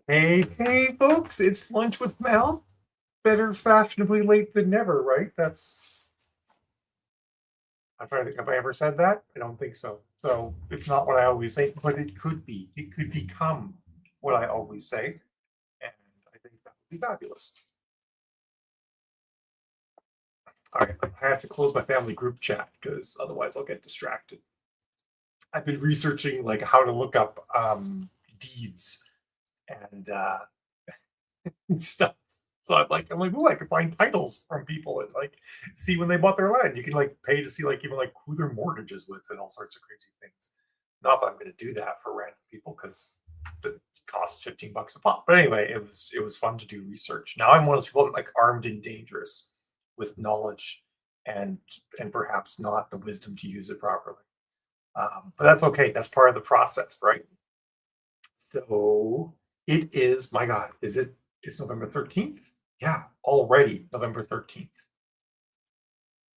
Hey, folks, it's lunch with Mel. Better fashionably late than never, right? I'm trying to think, have I ever said that? I don't think so. So it's not what I always say, but it could be. It could become what I always say. And I think that would be fabulous. All right, I have to close my family group chat because otherwise I'll get distracted. I've been researching like how to look up deeds and stuff. So I'm like, oh, I can find titles from people and like see when they bought their land. You can like pay to see like even like who their mortgages with and all sorts of crazy things. Not that I'm going to do that for random people because it costs $15 a pop. But anyway, it was fun to do research. Now I'm one of those people like armed and dangerous with knowledge and and perhaps not the wisdom to use it properly. But that's okay. That's part of the process, right? So it is. My God, is it? It's November 13th. Yeah, already November 13th.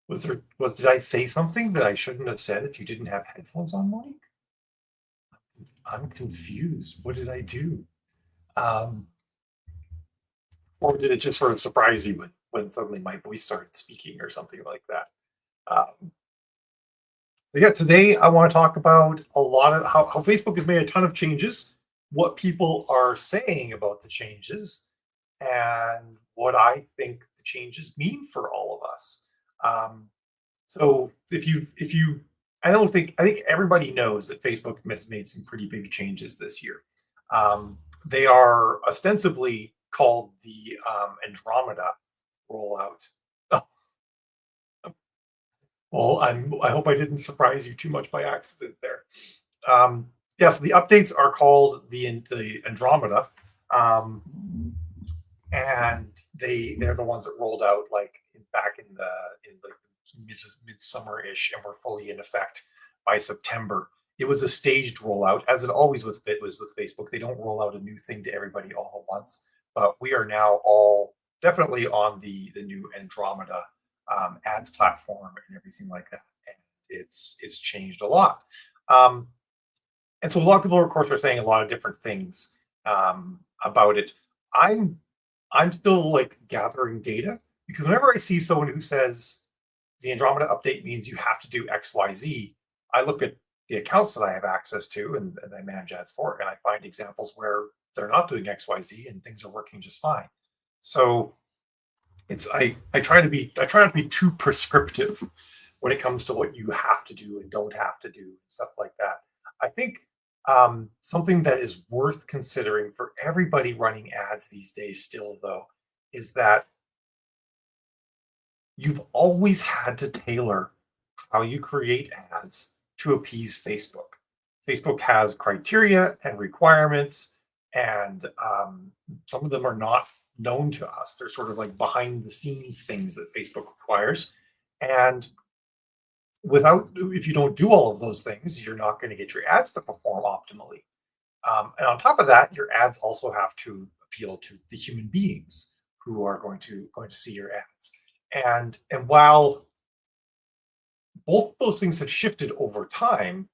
Was there? What did I say something that I shouldn't have said if you didn't have headphones on, Monique? I'm confused. What did I do? Um, or did it just sort of surprise you when suddenly my voice started speaking or something like that? Um, but yeah, today I want to talk about a lot of how Facebook has made a ton of changes, what people are saying about the changes, and what I think the changes mean for all of us. Um, so I think everybody knows that Facebook has made some pretty big changes this year. They are ostensibly called the Andromeda rollout. Well, I hope I didn't surprise you too much by accident there. Yeah, so the updates are called the Andromeda, um, and they're the ones that rolled out like back in like midsummer ish, and were fully in effect by September. It was a staged rollout, as it always was with Facebook. They don't roll out a new thing to everybody all at once, but we are now all definitely on the new Andromeda ads platform and everything like that, and it's changed a lot. Um, and so a lot of people, of course, are saying a lot of different things about it. I'm I'm still like gathering data because whenever I see someone who says the Andromeda update means you have to do X, Y, Z, I look at the accounts that I have access to and I manage ads for, and I find examples where they're not doing X, Y, Z, and things are working just fine. So I try not to be too prescriptive when it comes to what you have to do and don't have to do and stuff like that. I think something that is worth considering for everybody running ads these days still though is that you've always had to tailor how you create ads to appease Facebook. Facebook has criteria and requirements, and some of them are not known to us. They're sort of like behind the scenes things that Facebook requires. And if you don't do all of those things, you're not going to get your ads to perform optimally. And on top of that, your ads also have to appeal to the human beings who are going to see your ads. And while both those things have shifted over time,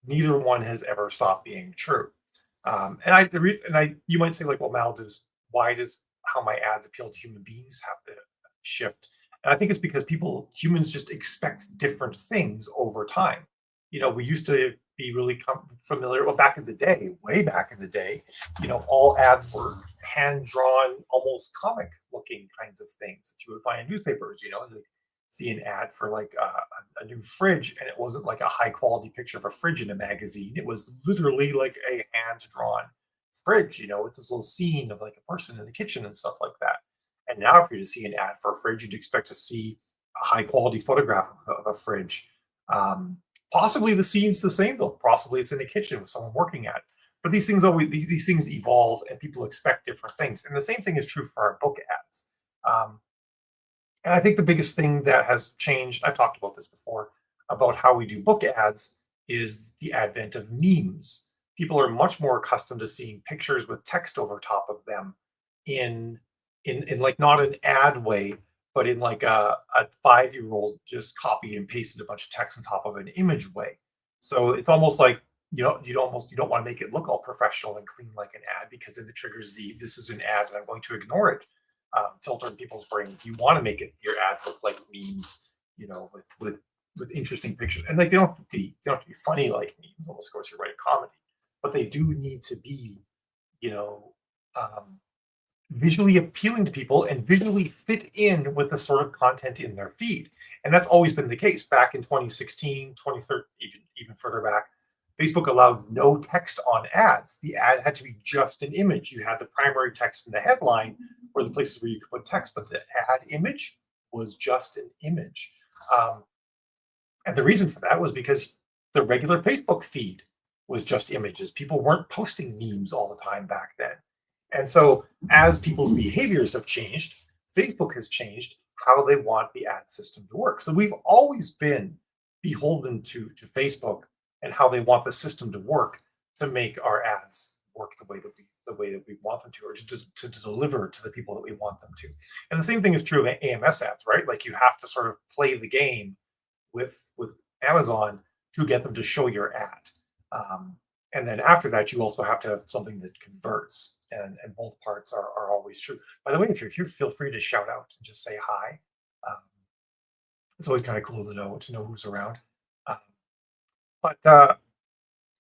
neither one has ever stopped being true. You might say like, well, Mal, why does how my ads appeal to human beings have to shift? And I think it's because humans just expect different things over time. We used to be really familiar. Well, back in the day, way back in the day, all ads were hand drawn, almost comic looking kinds of things that you would find in newspapers. Like see an ad for like a new fridge, and it wasn't like a high quality picture of a fridge in a magazine. It was literally like a hand drawn fridge, with this little scene of like a person in the kitchen and stuff like that. And now, if you're to see an ad for a fridge, you'd expect to see a high quality photograph of a fridge. Possibly the scene's the same though. Possibly it's in the kitchen with someone working at it. But these things evolve, and people expect different things. And the same thing is true for our book ads. Um, and I think the biggest thing that has changed, I've talked about this before, about how we do book ads, is the advent of memes. People are much more accustomed to seeing pictures with text over top of them in in like not an ad way, but in like a 5-year-old just copy and pasted a bunch of text on top of an image way. So it's almost like you don't want to make it look all professional and clean like an ad, because then it triggers the "this is an ad and I'm going to ignore it" filter in people's brains. You want to make it your ads look like memes, with interesting pictures, and like they don't have to be funny like memes. Unless of course you're writing comedy, but they do need to be, you know, um, visually appealing to people and visually fit in with the sort of content in their feed. And that's always been the case. Back in 2016, 2013, even further back, Facebook allowed no text on ads. The ad had to be just an image. You had the primary text in the headline or the places where you could put text, but the ad image was just an image. Um, and the reason for that was because the regular Facebook feed was just images. People weren't posting memes all the time back then. And so, as people's behaviors have changed, Facebook has changed how they want the ad system to work. So, we've always been beholden to Facebook and how they want the system to work to make our ads work the way that we want them to, or to deliver to the people that we want them to. And the same thing is true of AMS ads, right? Like, you have to sort of play the game with Amazon to get them to show your ad. Um, and then after that, you also have to have something that converts, and both parts are always true. By the way, if you're here, feel free to shout out and just say hi. Um, it's always kind of cool to know who's around. Um, but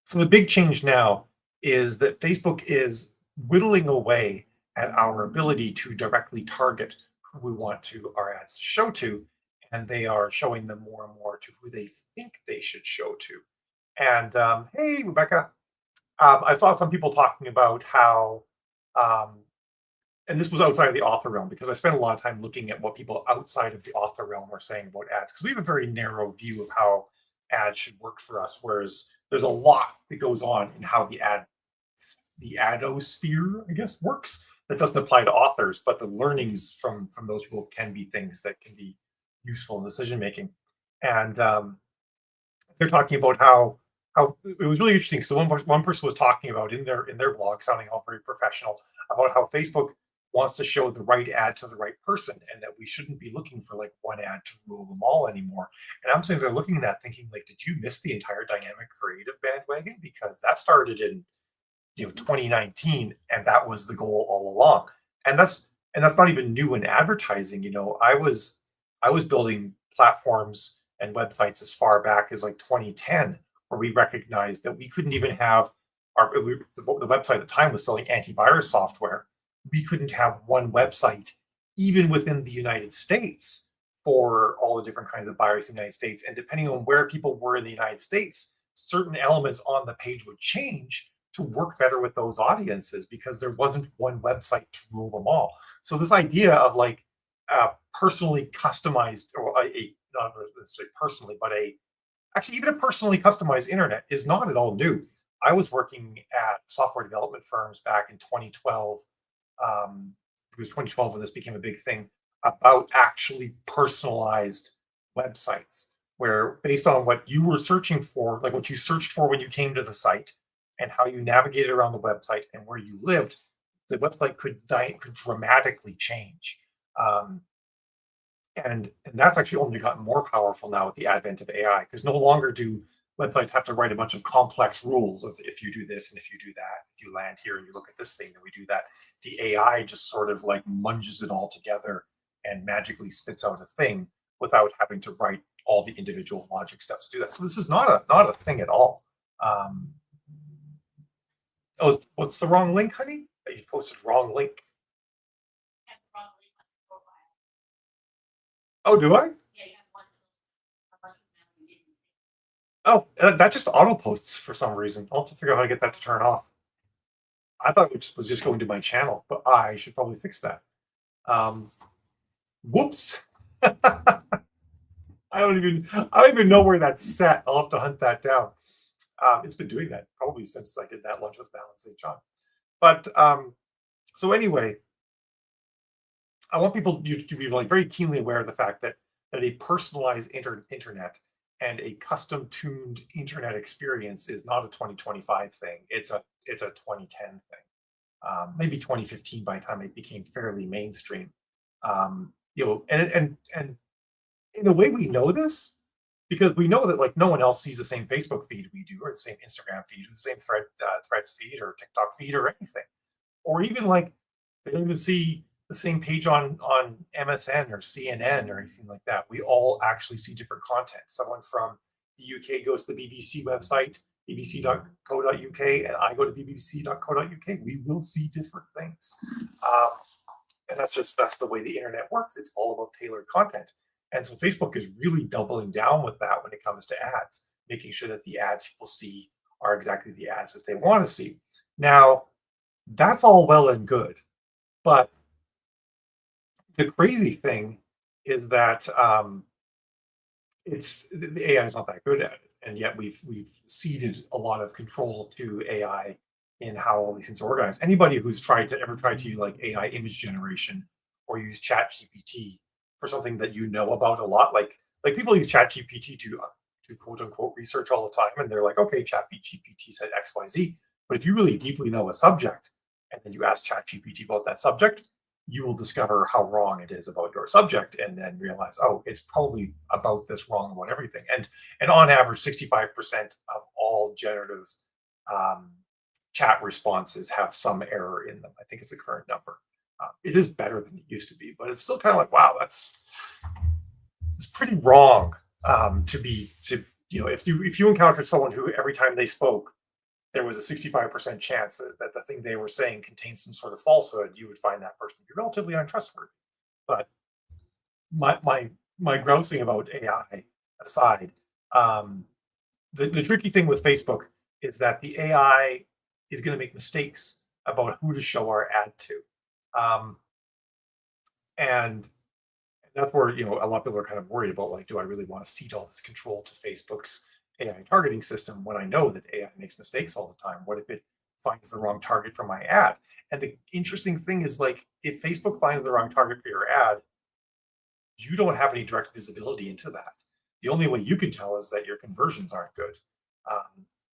so the big change now is that Facebook is whittling away at our ability to directly target who we want to our ads to show to, and they are showing them more and more to who they think they should show to. And hey, Rebecca, I saw some people talking about how, um, and this was outside of the author realm, because I spent a lot of time looking at what people outside of the author realm are saying about ads, because we have a very narrow view of how ads should work for us, whereas there's a lot that goes on in how the adosphere, I guess, works, that doesn't apply to authors, but the learnings from those people can be things that can be useful in decision making. And they're talking about how it was really interesting. So one person was talking about in their blog, sounding all very professional, about how Facebook wants to show the right ad to the right person, and that we shouldn't be looking for like one ad to rule them all anymore. And I'm sitting there looking at that, thinking like, did you miss the entire dynamic creative bandwagon? Because that started in 2019, and that was the goal all along. And that's not even new in advertising. I was building platforms and websites as far back as like 2010, where we recognized that we couldn't even have the website at the time was selling antivirus software. We couldn't have one website even within the United States for all the different kinds of buyers in the United States. And depending on where people were in the United States, certain elements on the page would change to work better with those audiences, because there wasn't one website to rule them all. So this idea of like personally customized, or not necessarily personally, but actually even a personally customized internet is not at all new. I was working at software development firms back in 2012. It was 2012 when this became a big thing, about actually personalized websites, where based on what you were searching for, like what you searched for when you came to the site, and how you navigated around the website and where you lived, the website could dramatically change. Um, and that's actually only gotten more powerful now with the advent of AI, because no longer do websites have to write a bunch of complex rules of, if you do this and if you do that, if you land here and you look at this thing, then we do that. The AI just sort of like munges it all together and magically spits out a thing without having to write all the individual logic steps to do that. So this is not a thing at all. Um, oh, what's the wrong link, honey? You posted wrong link. Oh, do I? Oh, that just auto posts for some reason. I'll have to figure out how to get that to turn off. I thought it was just going to my channel, but I should probably fix that. Um, whoops. I don't even know where that's set. I'll have to hunt that down. It's been doing that probably since I did that lunch with Balance St. John. But so anyway, I want people to be like very keenly aware of the fact that a personalized internet and a custom tuned internet experience is not a 2025 thing. It's a 2010 thing. Maybe 2015 by the time it became fairly mainstream. And in a way we know this because we know that like no one else sees the same Facebook feed we do, or the same Instagram feed, or the same Threads feed, or TikTok feed, or anything, or even like they don't even see the same page on MSN or CNN or anything like that. We all actually see different content. Someone from the UK goes to the BBC website, bbc.co.uk, and I go to bbc.co.uk. We will see different things. Um, and that's the way the internet works. It's all about tailored content. And so Facebook is really doubling down with that when it comes to ads, making sure that the ads people see are exactly the ads that they want to see. Now, that's all well and good, but the crazy thing is that it's the AI is not that good at it, and yet we've ceded a lot of control to AI in how all these things are organized. Anybody who's tried to use like AI image generation or use Chat GPT for something that you know about a lot, like people use Chat GPT to quote unquote research all the time, and they're like, okay, Chat GPT said XYZ. But if you really deeply know a subject, and then you ask Chat GPT about that subject, you will discover how wrong it is about your subject, and then realize, oh, it's probably about this wrong about everything. And on average, 65% of all generative um, chat responses have some error in them. I think it's the current number. It is better than it used to be, but it's still kind of like, wow, it's pretty wrong if you encountered someone who every time they spoke there was a 65% chance that the thing they were saying contains some sort of falsehood, you would find that person to be relatively untrustworthy. But my grousing about AI aside, um, the tricky thing with Facebook is that the AI is going to make mistakes about who to show our ad to, and that's where a lot of people are kind of worried about, like, do I really want to cede all this control to Facebook's AI targeting system when I know that AI makes mistakes all the time? What if it finds the wrong target for my ad? And the interesting thing is, like, if Facebook finds the wrong target for your ad, you don't have any direct visibility into that. The only way you can tell is that your conversions aren't good.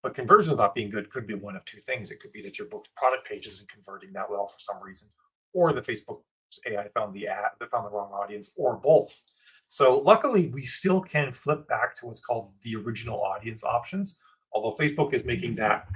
But conversions not being good could be one of two things. It could be that your book's product page isn't converting that well for some reason, or the Facebook AI found the ad that found the wrong audience, or both. So luckily, we still can flip back to what's called the original audience options. Although Facebook is making that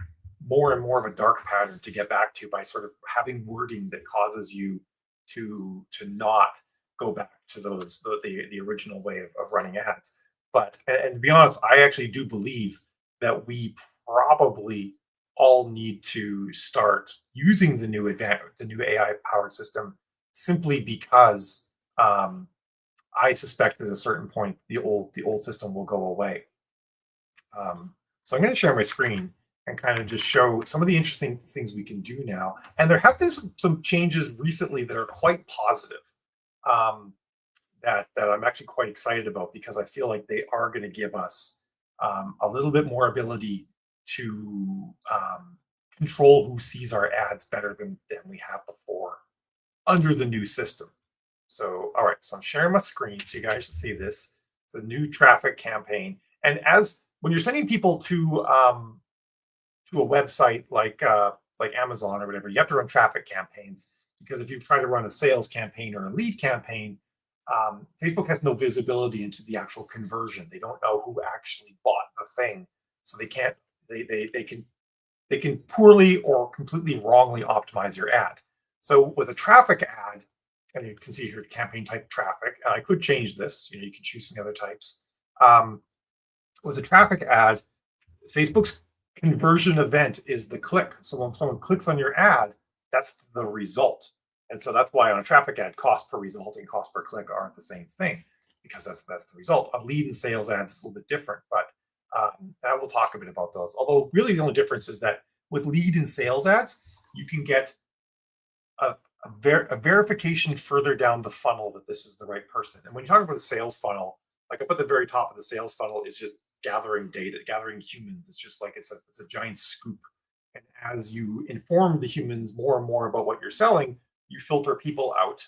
more and more of a dark pattern to get back to by sort of having wording that causes you to not go back to the original way of running ads. But and to be honest, I actually do believe that we probably all need to start using the new AI powered system simply because I suspect at a certain point the old system will go away. So I'm going to share my screen and kind of just show some of the interesting things we can do now. And there have been some changes recently that are quite positive. Um, that I'm actually quite excited about, because I feel like they are going to give us a little bit more ability to control who sees our ads better than we have before under the new system. So, all right, so I'm sharing my screen so you guys can see this. It's a new traffic campaign, and as when you're sending people to a website like Amazon or whatever, you have to run traffic campaigns, because if you try to run a sales campaign or a lead campaign, Facebook has no visibility into the actual conversion. They don't know who actually bought the thing, so they can't. They can poorly or completely wrongly optimize your ad. So with a traffic ad, and you can see here campaign type traffic, and I could change this. You can choose some other types. Um, with a traffic ad, Facebook's conversion event is the click. So when someone clicks on your ad, that's the result. And so that's why on a traffic ad, cost per result and cost per click aren't the same thing, because that's the result. On lead and sales ads, it's a little bit different, but I will talk a bit about those. Although really the only difference is that with lead and sales ads, you can get a verification further down the funnel that this is the right person. And when you talk about a sales funnel, like up at the very top of the sales funnel is just gathering data, gathering humans. It's just like it's a giant scoop. And as you inform the humans more and more about what you're selling, you filter people out,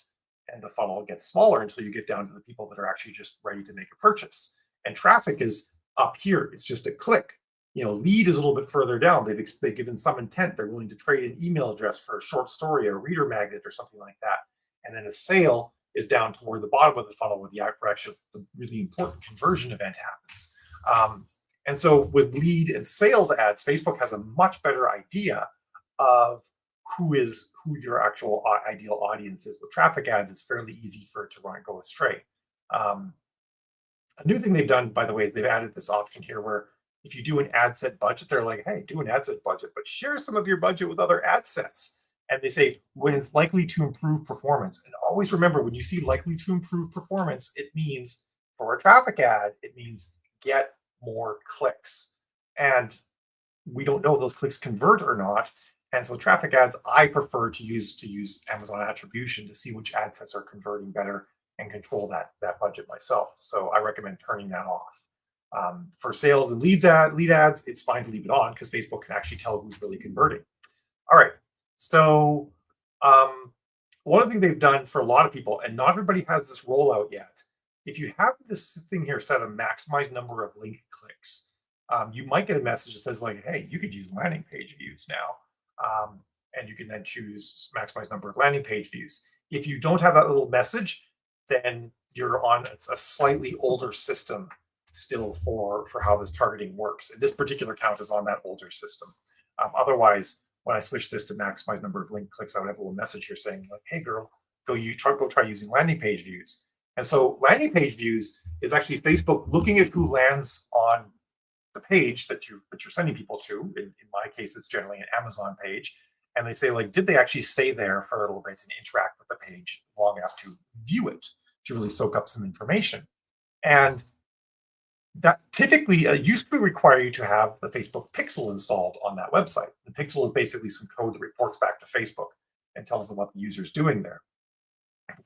and the funnel gets smaller until you get down to the people that are actually just ready to make a purchase. And traffic is up here. It's just a click. Lead is a little bit further down. They've given some intent. They're willing to trade an email address for a short story or a reader magnet or something like that. And then a sale is down toward the bottom of the funnel, where the really important conversion event happens. Um, and so with lead and sales ads, Facebook has a much better idea of who your actual ideal audience is. With traffic ads, it's fairly easy for it to run go astray. Um, a new thing they've done, by the way, is they've added this option here where if you do an ad set budget, they're like, hey, do an ad set budget, but share some of your budget with other ad sets. And they say when it's likely to improve performance. And always remember, when you see likely to improve performance, it means for a traffic ad, it means get more clicks. And we don't know if those clicks convert or not. And so traffic ads, I prefer to use Amazon attribution to see which ad sets are converting better and control that budget myself. So I recommend turning that off. For sales and lead ads, it's fine to leave it on because Facebook can actually tell who's really converting. All right. So um, one of the things they've done for a lot of people, and not everybody has this rollout yet. If you have this thing here set a maximized number of link clicks, you might get a message that says like, "Hey, you could use landing page views now," and you can then choose maximize number of landing page views. If you don't have that little message, then you're on a slightly older system still for how this targeting works. And this particular count is on that older system. Otherwise, when I switch this to maximize number of link clicks, I would have a little message here saying like, "Hey, girl, go try using landing page views." And so landing page views is actually Facebook looking at who lands on the page that you're sending people to. In my case, it's generally an Amazon page, and they say like, did they actually stay there for a little bit and interact with the page long enough to view it, to really soak up some information? And that typically used to require you to have the Facebook pixel installed on that website. The pixel is basically some code that reports back to Facebook and tells them what the user is doing there.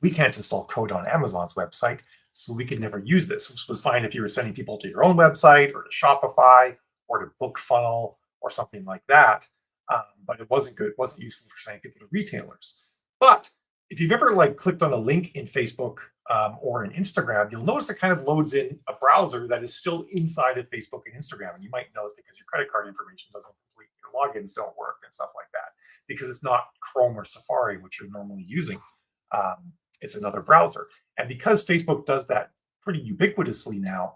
We can't install code on Amazon's website, so we could never use this. This was fine if you were sending people to your own website or to Shopify or to BookFunnel or something like that. But it wasn't good. It wasn't useful for sending people to retailers. But if you've ever like clicked on a link in Facebook or in Instagram, you'll notice it kind of loads in a browser that is still inside of Facebook and Instagram. And you might know it's because your credit card information doesn't complete, your logins don't work and stuff like that, because it's not Chrome or Safari, which you're normally using. It's another browser. And because Facebook does that pretty ubiquitously now,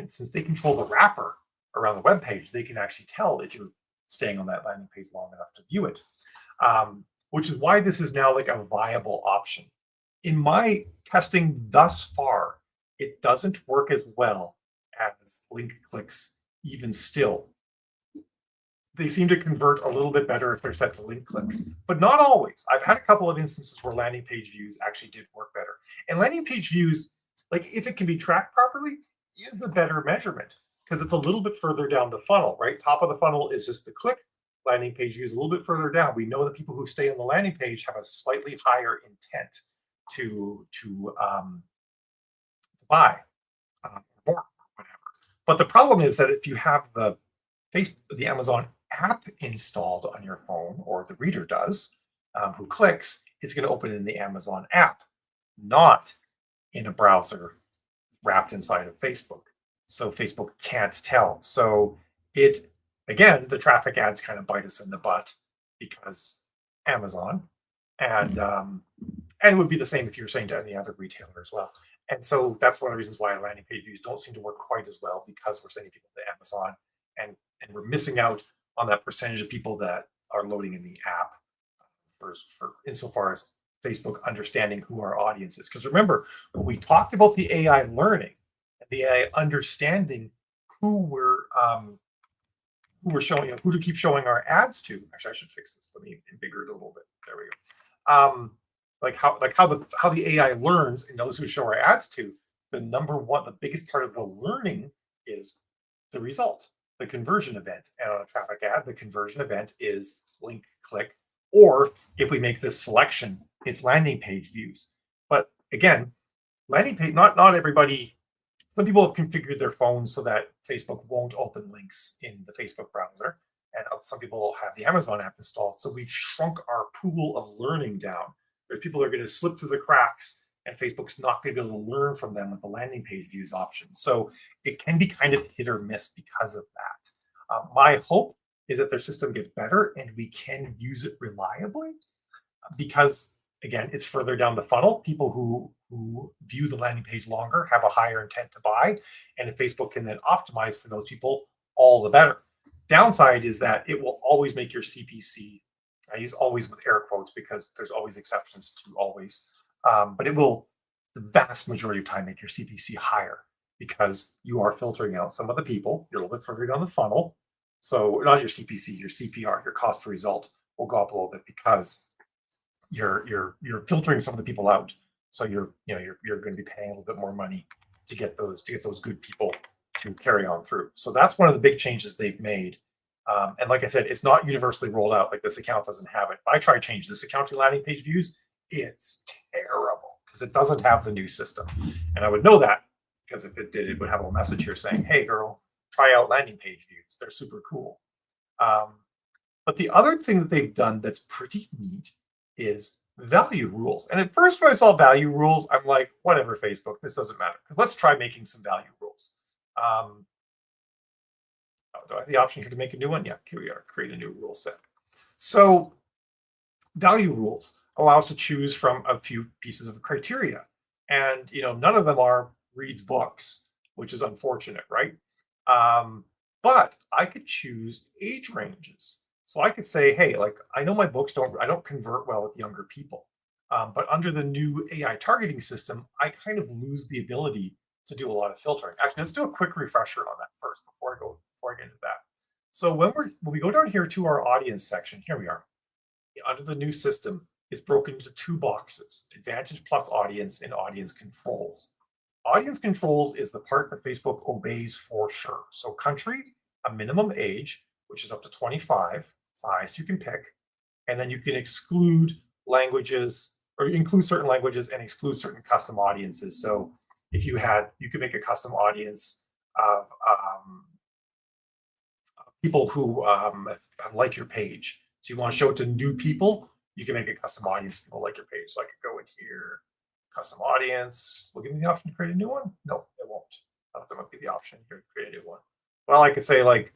since they control the wrapper around the web page, they can actually tell if you're staying on that landing page long enough to view it, which is why this is now like a viable option. In my testing thus far, it doesn't work as well as link clicks, even still. They seem to convert a little bit better if they're set to link clicks, but not always. I've had a couple of instances where landing page views actually did work better. And landing page views, like if it can be tracked properly, is the better measurement because it's a little bit further down the funnel, right? Top of the funnel is just the click. Landing page views a little bit further down. We know that people who stay on the landing page have a slightly higher intent to buy more, whatever. But the problem is that if you have the Amazon app installed on your phone, or the reader does, who clicks, it's going to open in the Amazon app, not in a browser wrapped inside of Facebook. So Facebook can't tell. So it, again, the traffic ads kind of bite us in the butt because Amazon, and it would be the same if you were saying to any other retailer as well. And so that's one of the reasons why landing page views don't seem to work quite as well, because we're sending people to Amazon, and we're missing out on that percentage of people that are loading in the app for insofar as Facebook understanding who our audience is. Because remember, when we talked about the AI learning and the AI understanding who we're showing, who to keep showing our ads to. Actually, I should fix this. Let me embigger it a little bit. There we go. Like how the AI learns and knows who to show our ads to. The biggest part of the learning is the result, the conversion event. And on a traffic ad, the conversion event is link click, or if we make this selection, it's landing page views. But again, landing page, not everybody. Some people have configured their phones so that Facebook won't open links in the Facebook browser, and some people have the Amazon app installed. So we've shrunk our pool of learning down. There's people that are going to slip through the cracks, and Facebook's not going to be able to learn from them with the landing page views option. So it can be kind of hit or miss because of that. My hope is that their system gets better and we can use it reliably, because again, it's further down the funnel. People who who view the landing page longer have a higher intent to buy. And if Facebook can then optimize for those people, all the better. Downside is that it will always make your CPC. I use always with air quotes because there's always exceptions to always. But it will, the vast majority of time, make your CPC higher because you are filtering out some of the people. You're a little bit further down the funnel. So not your CPC, your CPR, your cost per result will go up a little bit because you're filtering some of the people out. So you're going to be paying a little bit more money to get those good people to carry on through. So that's one of the big changes they've made. And like I said, it's not universally rolled out. Like this account doesn't have it. I try to change this account to landing page views. It's terrible because it doesn't have the new system. And I would know that because if it did, it would have a message here saying, hey, girl, try out landing page views. They're super cool. But the other thing that they've done that's pretty neat is value rules. And at first, when I saw value rules, I'm like, whatever, Facebook, this doesn't matter. Because let's try making some value rules. Do I have the option here to make a new one? Yeah, here we are, create a new rule set. So value rules allow us to choose from a few pieces of criteria. And none of them are reads books, which is unfortunate, right? But I could choose age ranges. So I could say, hey, like I know my books I don't convert well with younger people. But under the new AI targeting system, I kind of lose the ability to do a lot of filtering. Actually, let's do a quick refresher on that first before I get into that. So when we go down here to our audience section, here we are. Under the new system, it's broken into two boxes: Advantage plus Audience and Audience Controls. Audience Controls is the part that Facebook obeys for sure. So country, a minimum age, which is up to 25, size you can pick, and then you can exclude languages or include certain languages and exclude certain custom audiences. So if you could make a custom audience of people who like your page. So you want to show it to new people, you can make a custom audience people like your page. So I could go in here, custom audience. Will give me the option to create a new one? No, it won't. I thought there might be the option here to create a new one. Well, I could say like,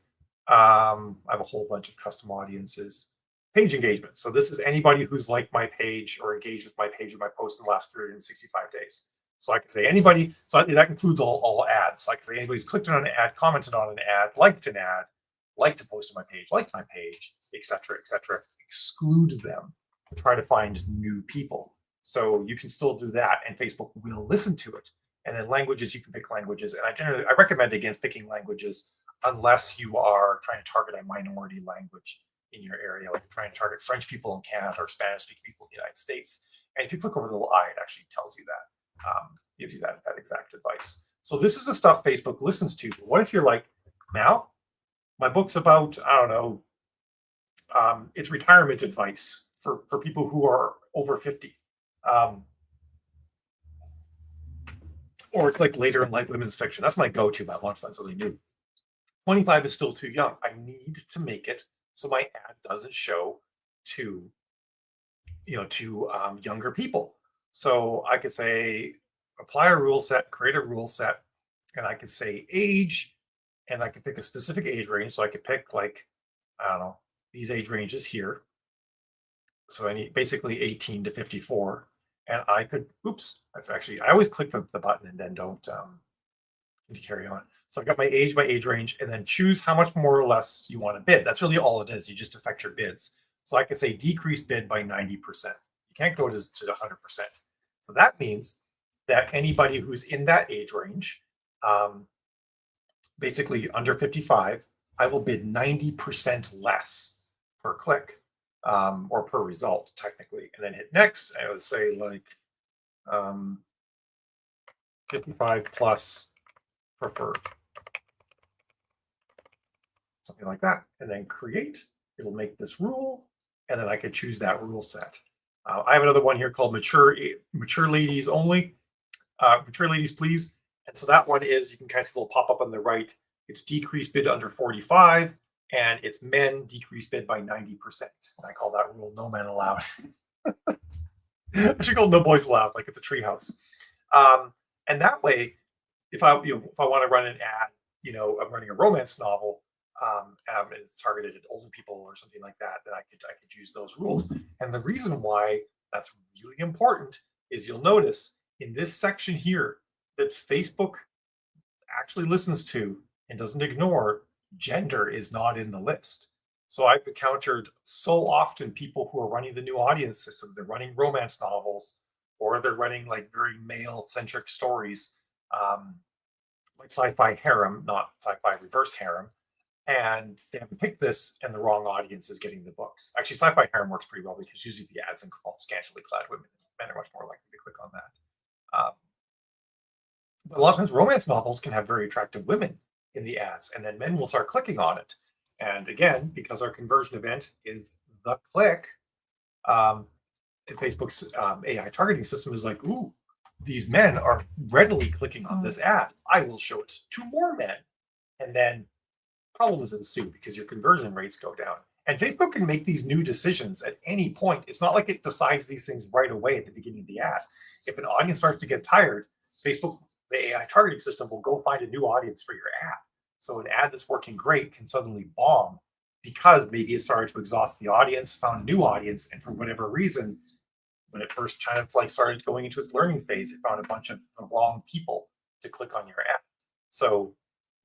I have a whole bunch of custom audiences. Page engagement. So this is anybody who's liked my page or engaged with my page or my post in the last 365 days. So I can say anybody, so that includes all ads. So I can say anybody who's clicked on an ad, commented on an ad, liked an ad, liked to post on my page, liked my page, etc., etc. Exclude them to try to find new people. So you can still do that, and Facebook will listen to it. And then languages, you can pick languages. And I recommend against picking languages unless you are trying to target a minority language in your area, like trying to target French people in Canada or Spanish-speaking people in the United States. And if you click over the little eye, it actually tells you that. Gives you that exact advice. So this is the stuff Facebook listens to. But what if you're like, now my book's about, I don't know, it's retirement advice for people who are over 50. Or it's like later in life women's fiction. That's my go-to, but I want to find something new. 25 is still too young. I need to make it so my ad doesn't show to younger people. So I could say apply a rule set, create a rule set, and I could say age, and I could pick a specific age range. So I could pick like, I don't know, these age ranges here. So I need basically 18 to 54. And I could, I always click the button and then don't carry on. So I've got my age range, and then choose how much more or less you want to bid. That's really all it is. You just affect your bids. So I could say decrease bid by 90%. You can't go to 100%. So that means that anybody who's in that age range, basically under 55, I will bid 90% less per click or per result, technically. And then hit next. I would say like 55 plus preferred. Something like that, and then create. It'll make this rule, and then I could choose that rule set. I have another one here called mature ladies only. Mature ladies, please. And so that one is, you can kind of see a little pop up on the right. It's decreased bid under 45, and it's men decreased bid by 90%. And I call that rule no men allowed. I should call no boys allowed, like it's a treehouse. And that way, if I want to run an ad, I'm running a romance novel, and it's targeted at older people or something like that, then I could use those rules. And the reason why that's really important is you'll notice in this section here that Facebook actually listens to and doesn't ignore, gender is not in the list. So I've encountered so often people who are running the new audience system, they're running romance novels, or they're running like very male centric stories, um, like sci-fi harem, not sci-fi reverse harem. And they haven't picked this, and the wrong audience is getting the books. Actually, sci-fi harem works pretty well because usually the ads involve scantily clad women. Men are much more likely to click on that. But a lot of times, romance novels can have very attractive women in the ads, and then men will start clicking on it. And again, because our conversion event is the click, um, Facebook's AI targeting system is like, ooh, these men are readily clicking on this ad. I will show it to more men. And then problems ensue because your conversion rates go down. And Facebook can make these new decisions at any point. It's not like it decides these things right away at the beginning of the ad. If an audience starts to get tired, Facebook, the AI targeting system, will go find a new audience for your ad. So an ad that's working great can suddenly bomb because maybe it started to exhaust the audience, found a new audience, and for whatever reason, when it first kind of like started going into its learning phase, it found a bunch of the wrong people to click on your ad. So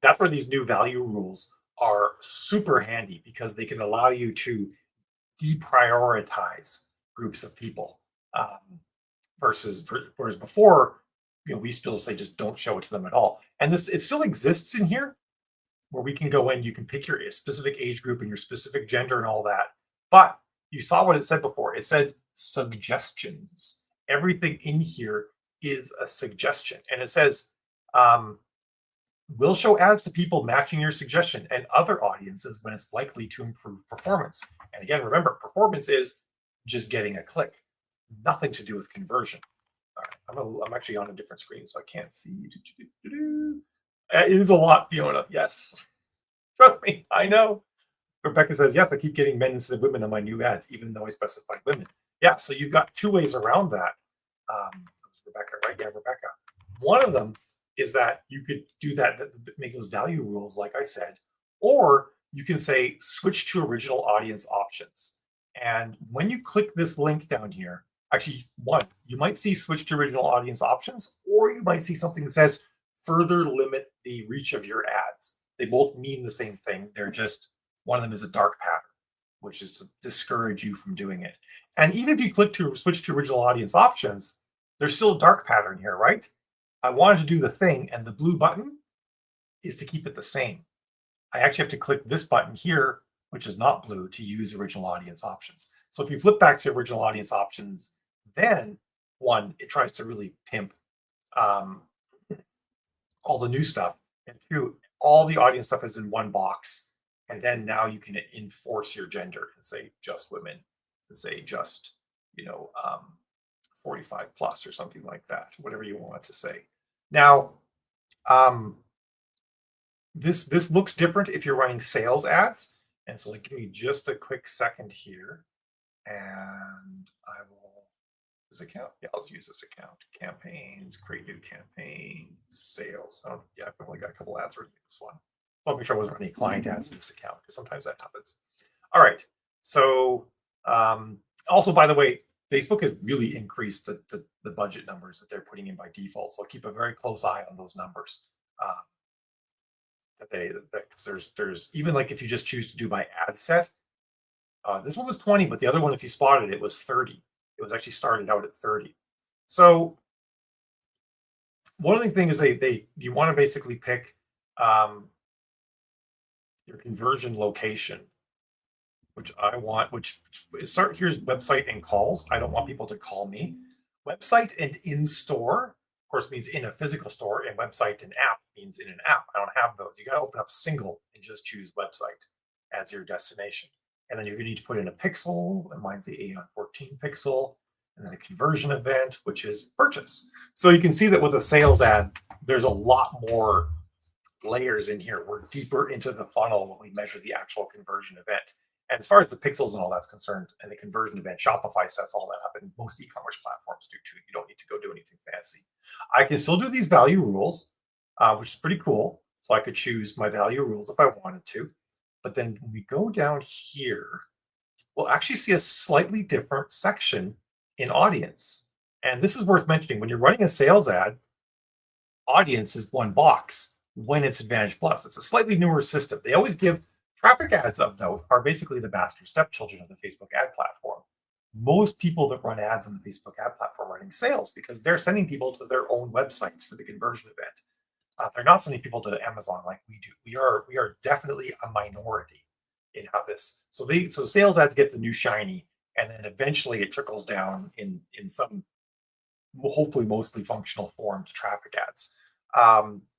that's where these new value rules are super handy because they can allow you to deprioritize groups of people, whereas before, we still say just don't show it to them at all. And this, it still exists in here where we can go in, you can pick your specific age group and your specific gender and all that. But you saw what it said before. It said suggestions. Everything in here is a suggestion. And it says, we'll show ads to people matching your suggestion and other audiences when it's likely to improve performance. And again, remember, performance is just getting a click, nothing to do with conversion. All right, I'm actually on a different screen, so I can't see. It is a lot, Fiona. Yes. Trust me, I know. Rebecca says, yes, I keep getting men instead of women on my new ads, even though I specified women. Yeah, so you've got two ways around that. Rebecca, right? Yeah, Rebecca. One of them is that you could do that, make those value rules, like I said, or you can say switch to original audience options. And when you click this link down here, actually, you might see switch to original audience options, or you might see something that says further limit the reach of your ads. They both mean the same thing. They're just, one of them is a dark pattern, which is to discourage you from doing it. And even if you click to switch to original audience options, there's still a dark pattern here, right? I wanted to do the thing, and the blue button is to keep it the same. I actually have to click this button here, which is not blue, to use original audience options. So if you flip back to original audience options, then one, it tries to really pimp all the new stuff, and two, all the audience stuff is in one box. And then now you can enforce your gender and say just women, and say just, 45 plus or something like that, whatever you want to say. Now, this looks different if you're running sales ads. And so give me just a quick second here, and I will, this account, yeah, I'll use this account. Campaigns, create new campaign, sales. Oh, yeah, I've only got a couple ads running this one. I'll make sure I wasn't running client ads in this account because sometimes that happens. All right, so also, by the way, Facebook has really increased the budget numbers that they're putting in by default. So keep a very close eye on those numbers. There's even like if you just choose to do by ad set, this one was 20, but the other one, if you spotted it, was 30. It was actually started out at 30. So one of the things is you want to basically pick your conversion location, which I want, here's website and calls. I don't want people to call me. Website and in store, of course, means in a physical store, and website and app means in an app. I don't have those. You got to open up single and just choose website as your destination. And then you're going to need to put in a pixel, and mine's the Aeon 14 pixel, and then a conversion event, which is purchase. So you can see that with a sales ad, there's a lot more layers in here. We're deeper into the funnel when we measure the actual conversion event. And as far as the pixels and all that's concerned, and the conversion event, Shopify sets all that up, and most e-commerce platforms do too. You don't need to go do anything fancy. I can still do these value rules, which is pretty cool. So I could choose my value rules if I wanted to. But then when we go down here, we'll actually see a slightly different section in audience. And this is worth mentioning when you're running a sales ad, audience is one box when it's Advantage Plus. It's a slightly newer system. They always give traffic ads of note are basically the master stepchildren of the Facebook ad platform. Most people that run ads on the Facebook ad platform are running sales because they're sending people to their own websites for the conversion event. They're not sending people to Amazon like we do. We are definitely a minority in how this. So sales ads get the new shiny, and then eventually it trickles down in some hopefully mostly functional form to traffic ads.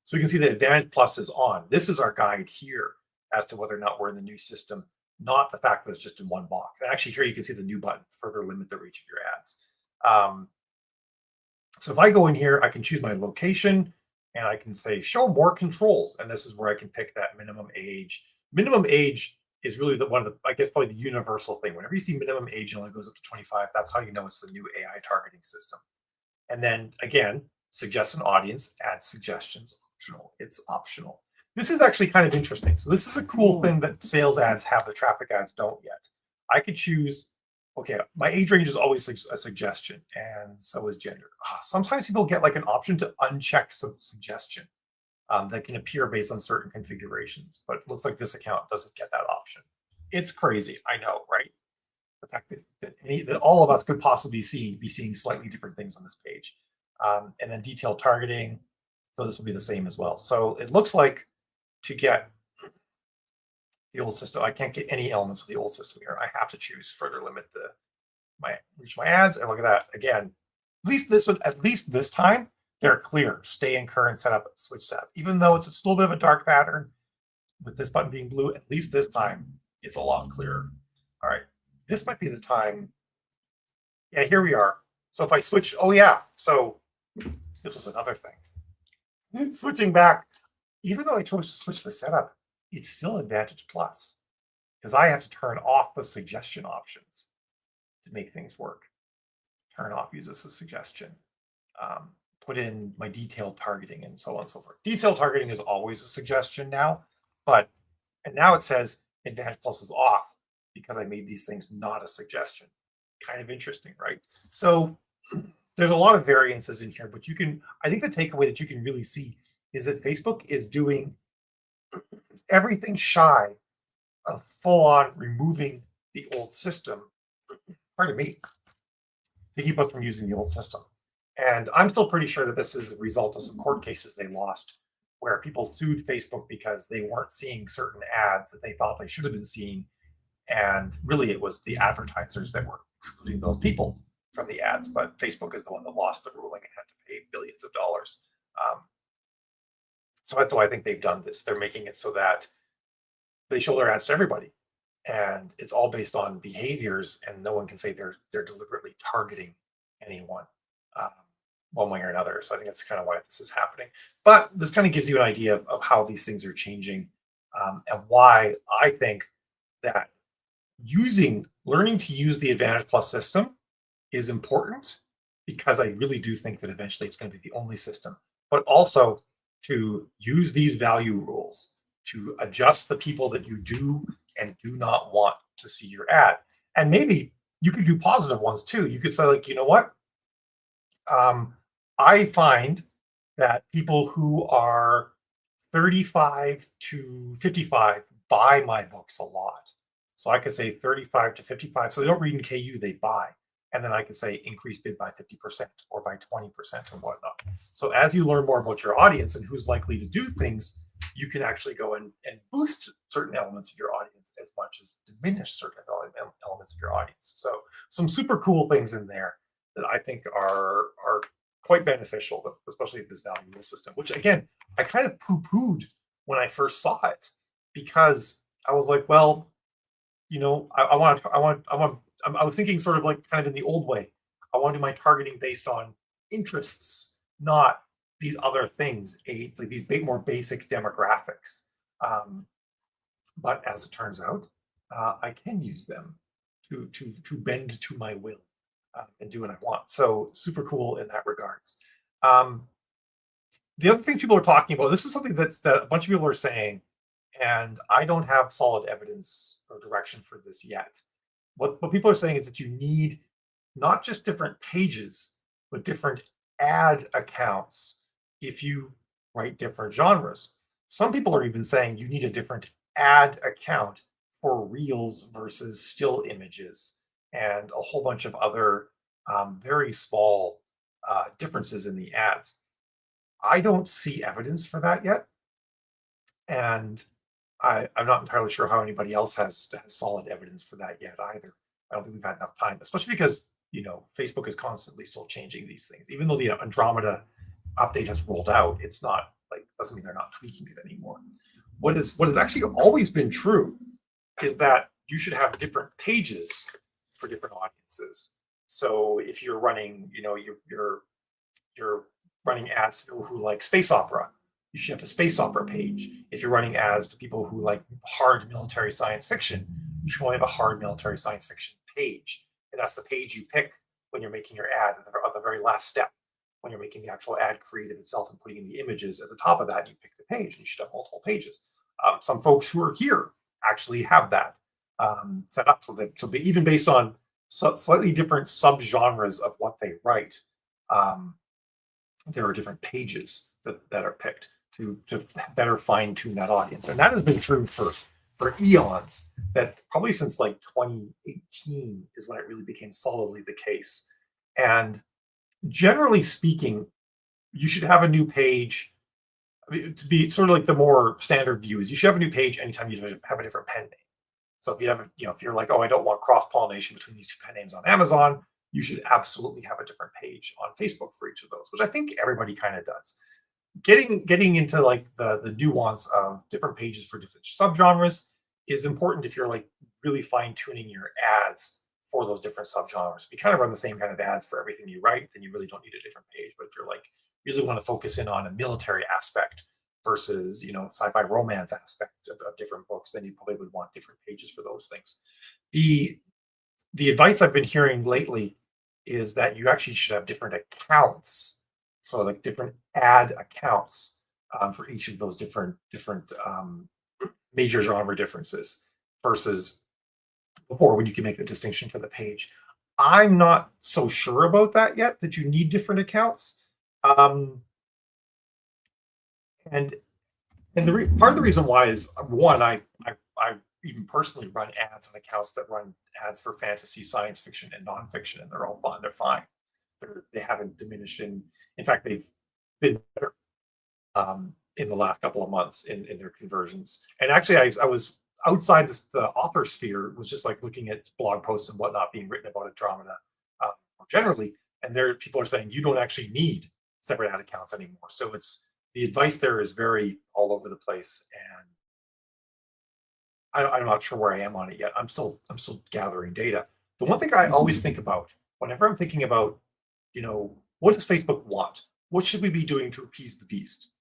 So we can see that Advantage Plus is on. This is our guide here as to whether or not we're in the new system, not the fact that it's just in one box. And actually, here you can see the new button, further limit the reach of your ads. So if I go in here, I can choose my location and I can say show more controls. And this is where I can pick that minimum age. Minimum age is really the one of the, I guess, probably the universal thing. Whenever you see minimum age and only goes up to 25, that's how you know it's the new AI targeting system. And then again, suggest an audience, add suggestions, optional. It's optional. This is actually kind of interesting. So this is a cool thing that sales ads have that traffic ads don't yet. I could choose, okay, my age range is always a suggestion, and so is gender. Sometimes people get like an option to uncheck some suggestion that can appear based on certain configurations, but it looks like this account doesn't get that option. It's crazy, I know, right? The fact that all of us could possibly be seeing slightly different things on this page. And then detailed targeting, so this will be the same as well. So it looks like to get the old system, I can't get any elements of the old system here. I have to choose further limit my reach my ads, and look at that again. At least this time they're clear. Stay in current setup, switch setup. Even though it's still a bit of a dark pattern with this button being blue, at least this time it's a lot clearer. All right, this might be the time. Yeah, here we are. So if I switch, oh yeah, so this was another thing. Switching back, even though I chose to switch the setup, it's still Advantage Plus because I have to turn off the suggestion options to make things work. Turn off use as a suggestion. Put in my detailed targeting and so on and so forth. Detailed targeting is always a suggestion now, and now it says Advantage Plus is off because I made these things not a suggestion. Kind of interesting, right? So there's a lot of variances in here, but I think the takeaway that you can really see is that Facebook is doing everything shy of full on removing the old system, pardon me, to keep us from using the old system. And I'm still pretty sure that this is a result of some court cases they lost where people sued Facebook because they weren't seeing certain ads that they thought they should have been seeing. And really, it was the advertisers that were excluding those people from the ads. But Facebook is the one that lost the ruling and had to pay billions of dollars. So that's why I think they've done this. They're making it so that they show their ads to everybody, and it's all based on behaviors, and no one can say they're deliberately targeting anyone one way or another. So I think that's kind of why this is happening. But this kind of gives you an idea of how these things are changing, and why I think that learning to use the Advantage Plus system is important, because I really do think that eventually it's going to be the only system, but also to use these value rules to adjust the people that you do and do not want to see your ad. And maybe you could do positive ones too. You could say, like, you know what? I find that people who are 35 to 55 buy my books a lot. So I could say 35 to 55. So they don't read in KU, they buy. And then I could say increase bid by 50% or by 20% or whatnot. So as you learn more about your audience and who's likely to do things, you can actually go and boost certain elements of your audience as much as diminish certain elements of your audience. So some super cool things in there that I think are quite beneficial, especially with this value rule system, which again, I kind of poo-pooed when I first saw it, because I was like, well, I was thinking sort of like kind of in the old way. I want to do my targeting based on interests, not these other things, like these more basic demographics. But as it turns out, I can use them to bend to my will and do what I want. So super cool in that regards. The other thing people are talking about, this is something that a bunch of people are saying, and I don't have solid evidence or direction for this yet. What people are saying is that you need not just different pages, but different ad accounts if you write different genres. Some people are even saying you need a different ad account for reels versus still images and a whole bunch of other very small differences in the ads. I don't see evidence for that yet. And I'm not entirely sure how anybody else has solid evidence for that yet either. I don't think we've had enough time, especially because Facebook is constantly still changing these things. Even though the Andromeda update has rolled out, it's not like doesn't mean they're not tweaking it anymore. What has actually always been true is that you should have different pages for different audiences. So if you're running, you're running ads to people who like space opera, you should have a space opera page. If you're running ads to people who like hard military science fiction, you should only have a hard military science fiction page. And that's the page you pick when you're making your ad at the very last step. When you're making the actual ad creative itself and putting in the images at the top of that, you pick the page and you should have multiple pages. Some folks who are here actually have that set up so they even based on slightly different subgenres of what they write, there are different pages that are picked to better fine tune that audience, and that has been true for eons. That probably since like 2018 is when it really became solidly the case. And generally speaking, you should have a new page. I mean, to be sort of like the more standard view is you should have a new page anytime you have a different pen name. So if you have, if you're like, oh, I don't want cross pollination between these two pen names on Amazon, you should absolutely have a different page on Facebook for each of those, which I think everybody kind of does. Getting into like the nuance of different pages for different subgenres is important if you're like really fine tuning your ads for those different subgenres. If you kind of run the same kind of ads for everything you write, then you really don't need a different page. But if you're like really want to focus in on a military aspect versus sci-fi romance aspect of different books, then you probably would want different pages for those things. The advice I've been hearing lately is that you actually should have different accounts, so like different ad accounts for each of those different major genre differences versus before when you can make the distinction for the page. I'm not so sure about that yet, that you need different accounts. And part of the reason why is one, I even personally run ads on accounts that run ads for fantasy, science fiction, and nonfiction, and they're all fun. They're fine. They haven't diminished. In fact, they've been better in the last couple of months in their conversions. And actually, I was outside the author sphere, was just like looking at blog posts and whatnot being written about Andromeda generally, and there people are saying you don't actually need separate ad accounts anymore. So the advice there is very all over the place, and I'm not sure where I am on it yet. I'm still gathering data. The one thing I always think about whenever I'm thinking about, what does Facebook want? What should we be doing to appease the beast?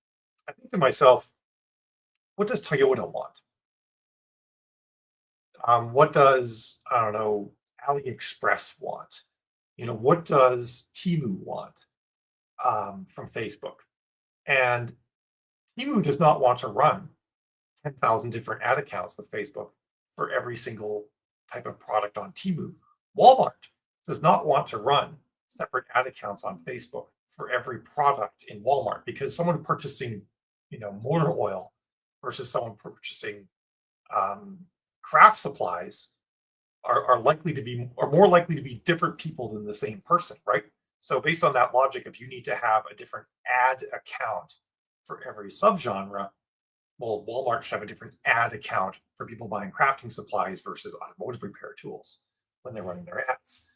I think to myself, what does Toyota want? What does, I don't know, AliExpress want? What does Temu want from Facebook? And Temu does not want to run 10,000 different ad accounts with Facebook for every single type of product on Temu. Walmart does not want to run separate ad accounts on Facebook for every product in Walmart, because someone purchasing, motor oil versus someone purchasing craft supplies are more likely to be different people than the same person, right? So based on that logic, if you need to have a different ad account for every subgenre, well, Walmart should have a different ad account for people buying crafting supplies versus automotive repair tools when they're running their ads.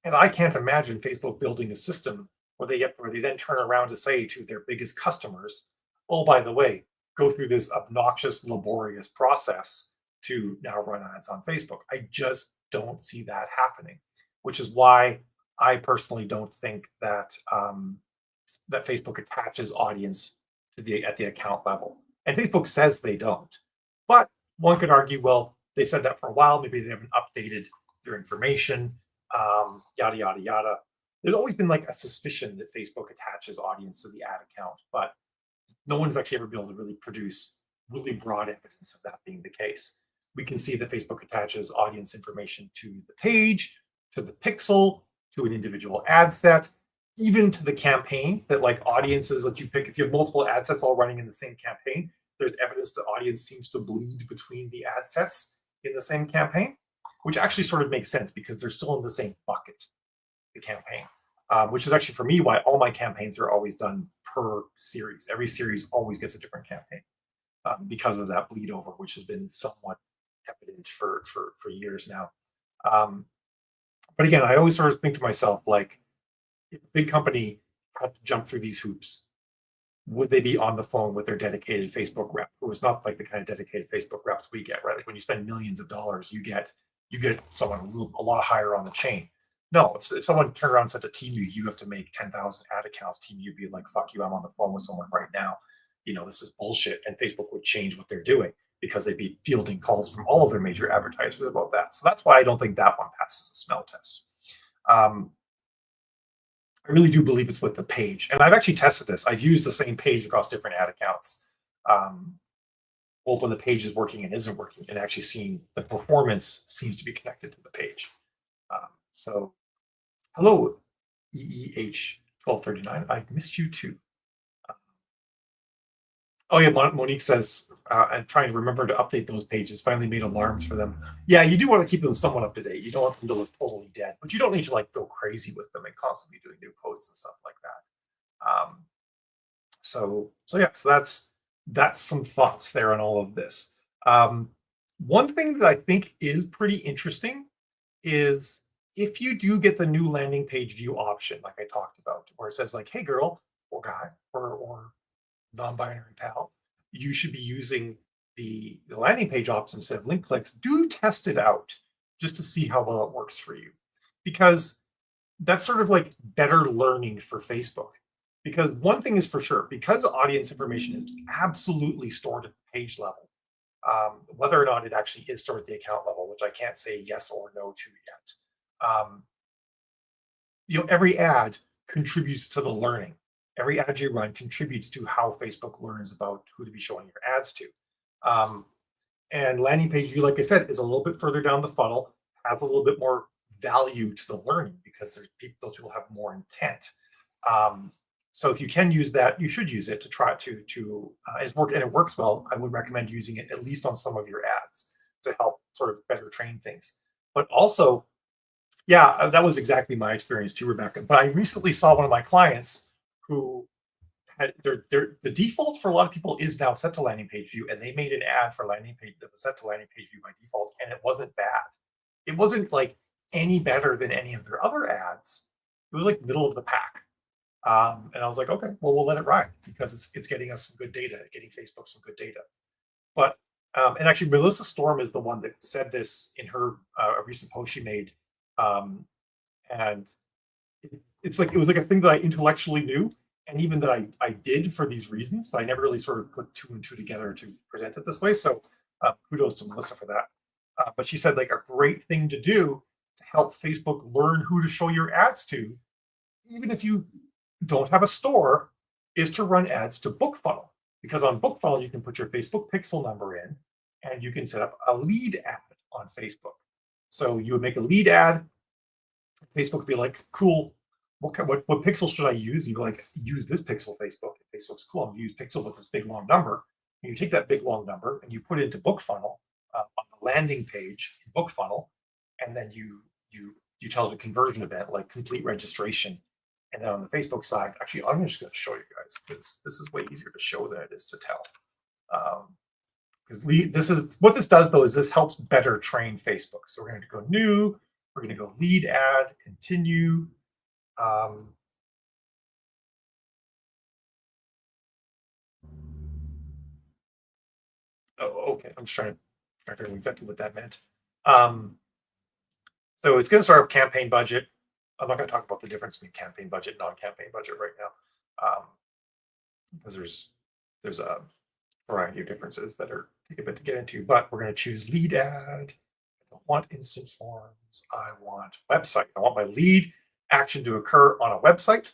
And I can't imagine Facebook building a system where they then turn around to say to their biggest customers, oh, by the way, go through this obnoxious, laborious process to now run ads on Facebook. I just don't see that happening, which is why I personally don't think that that Facebook attaches audience to at the account level. And Facebook says they don't. But one could argue, well, they said that for a while. Maybe they haven't updated their information, yada, yada, yada. There's always been like a suspicion that Facebook attaches audience to the ad account, but no one's actually ever been able to really produce really broad evidence of that being the case. We can see that Facebook attaches audience information to the page, to the pixel, to an individual ad set, even to the campaign that like audiences that you pick. If you have multiple ad sets all running in the same campaign, there's evidence that audience seems to bleed between the ad sets in the same campaign, which actually sort of makes sense because they're still in the same bucket, the campaign, which is actually for me why all my campaigns are always done per series. Every series always gets a different campaign because of that bleed over, which has been somewhat evident for years now. Um, but again, I always sort of think to myself, like, if a big company had to jump through these hoops, would they be on the phone with their dedicated Facebook rep, who is not like the kind of dedicated Facebook reps we get, right? Like when you spend millions of dollars, you get someone a lot higher on the chain. No, if someone turned around and said to team you have to make 10,000 ad accounts, team you'd be like, fuck you, I'm on the phone with someone right now. This is bullshit. And Facebook would change what they're doing because they'd be fielding calls from all of their major advertisers about that. So that's why I don't think that one passes the smell test. I really do believe it's with the page. And I've actually tested this. I've used the same page across different ad accounts, both when the page is working and isn't working, and actually seeing the performance seems to be connected to the page. So, hello, EEH1239. I've missed you too. Oh yeah, Monique says, I'm trying to remember to update those pages. Finally made alarms for them. Yeah, you do want to keep them somewhat up to date. You don't want them to look totally dead, but you don't need to like go crazy with them and constantly doing new posts and stuff like that. So that's some thoughts there on all of this. One thing that I think is pretty interesting is if you do get the new landing page view option, like I talked about, where it says like, "Hey girl or guy or non-binary pal, you should be using the landing page option instead of link clicks." Do test it out just to see how well it works for you, because that's sort of like better learning for Facebook. Because one thing is for sure, because audience information is absolutely stored at the page level, whether or not it actually is stored at the account level, which I can't say yes or no to yet. Every ad contributes to the learning. Every ad you run contributes to how Facebook learns about who to be showing your ads to. And landing page view, like I said, is a little bit further down the funnel, has a little bit more value to the learning because those people have more intent. So if you can use that, you should use it to try to it's work, and it works well. I would recommend using it at least on some of your ads to help sort of better train things. But also, yeah, that was exactly my experience too, Rebecca. But I recently saw one of my clients who had the default for a lot of people is now set to landing page view, and they made an ad for landing page that was set to landing page view by default, and it wasn't bad. It wasn't like any better than any of their other ads. It was like middle of the pack. And I was like, okay, well, we'll let it ride because it's getting us some good data, getting Facebook some good data. But and actually, Melissa Storm is the one that said this in her a recent post she made, and it's like it was like a thing that I intellectually knew, and even that I did for these reasons, but I never really sort of put two and two together to present it this way. So kudos to Melissa for that. But she said like a great thing to do to help Facebook learn who to show your ads to, even if you don't have a store, is to run ads to BookFunnel, because on BookFunnel you can put your Facebook pixel number in and you can set up a lead ad on Facebook. So you would make a lead ad. Facebook would be like, cool, what pixel should I use? You like, use this pixel, Facebook. Facebook's cool. I'm gonna use pixel with this big long number. And you take that big long number and you put it into BookFunnel on the landing page in BookFunnel, and then you tell it a conversion event like complete registration. And then on the Facebook side, actually, I'm just going to show you guys because this is way easier to show than it is to tell. Because this is what this does, though, is this helps better train Facebook. So we're going to go new. We're going to go lead ad, continue. Oh, okay. I'm just trying to figure out exactly what that meant. So it's going to start with campaign budget. I'm not going to talk about the difference between campaign budget and non-campaign budget right now, because there's a variety of differences that are take a bit to get into. But we're going to choose lead ad. I don't want instant forms. I want website. I want my lead action to occur on a website,